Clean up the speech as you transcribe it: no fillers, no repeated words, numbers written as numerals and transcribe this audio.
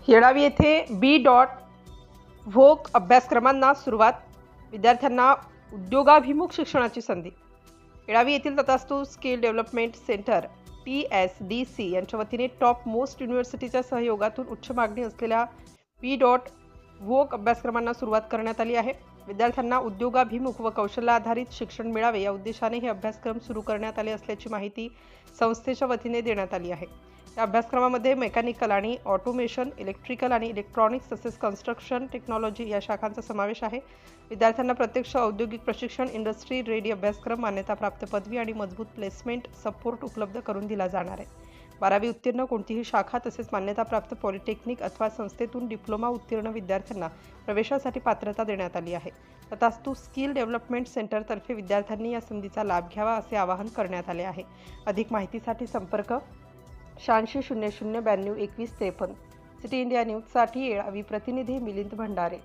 येळावी येथे B.Voc अभ्यासक्रमांना सुरुवात. विद्यार्थ्यांना उद्योगाभिमुख शिक्षणाची संधी. येळावी येथील तथास्तु स्किल डेव्हलपमेंट सेंटर TSDC यांच्या वतीने टॉप मोस्ट युनिव्हर्सिटीच्या सहयोगातून उच्च मागणी असलेल्या B.Voc अभ्यासक्रमांना सुरुवात करण्यात आली आहे. विद्यार्थ्यांना उद्योगाभिमुख व कौशल्य आधारित शिक्षण मिळावे या उद्देशाने हे अभ्यासक्रम सुरू करण्यात आले असल्याची माहिती संस्थेच्या वतीने देण्यात आली आहे. या अभ्यासक्रमामध्ये मेकॅनिकल आणि ऑटोमेशन, इलेक्ट्रिकल आणि इलेक्ट्रॉनिक्स तसेच कन्स्ट्रक्शन टेक्नॉलॉजी या शाखांचा समावेश आहे. विद्यार्थ्यांना प्रत्यक्ष औद्योगिक प्रशिक्षण, इंडस्ट्री रेडी अभ्यासक्रम, मान्यताप्राप्त पदवी आणि मजबूत प्लेसमेंट सपोर्ट उपलब्ध करून दिला जाणार आहे. 12वी उत्तीर्ण कोणतीही शाखा तसेच मान्यताप्राप्त पॉलिटेक्निक अथवा संस्थेतून डिप्लोमा उत्तीर्ण विद्यार्थ्यांना प्रवेशासाठी पात्रता देण्यात आली आहे. तथास्तु स्किल डेव्हलपमेंट सेंटरतर्फे विद्यार्थ्यांनी या संधीचा लाभ घ्यावा असे आवाहन करण्यात आले आहे. अधिक माहितीसाठी संपर्क 86 00 92 21 53. सिटी इंडिया न्यूजसाठी येळावी प्रतिनिधी मिलिंद भंडारे.